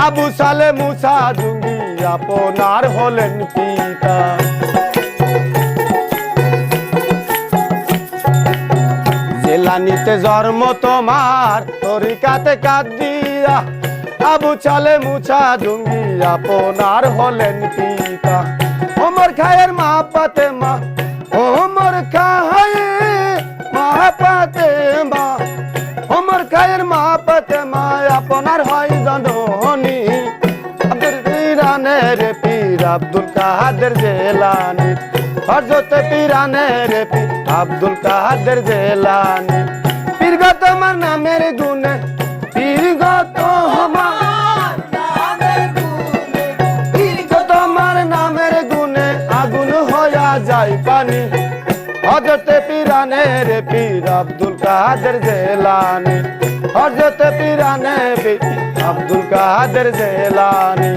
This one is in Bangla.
আবু সালে মুসা জঙ্গি আপনার হলেন পিতা। জেলানিতে জন্ম তোমার তরিকাতে কাদিয়া, আবু সালে মুসা জঙ্গি আপনার হলেন পিতা। ওমর খায়ের মা ফাতেমা, ওমর খায়ে মা ফাতেমা, ওমর খায়ের মা ফাতেমা আপনার হয় জননী। আব্দুল পীরানের পীর আব্দুল কাদের জেলানি, হযরত পীরানের পীর আব্দুল কাদের জেলানি। পীর গো তোমার নামের গুণে, পীর গো তোমার নামের গুণে, পীর গো তোমার নামের গুণে আগুন হইয়া যায় পানি। হযরত পীরানের পীর আব্দুল কাদের জেলানি, হযরত পীরানের পীর আব্দুল কাদের জেলানি।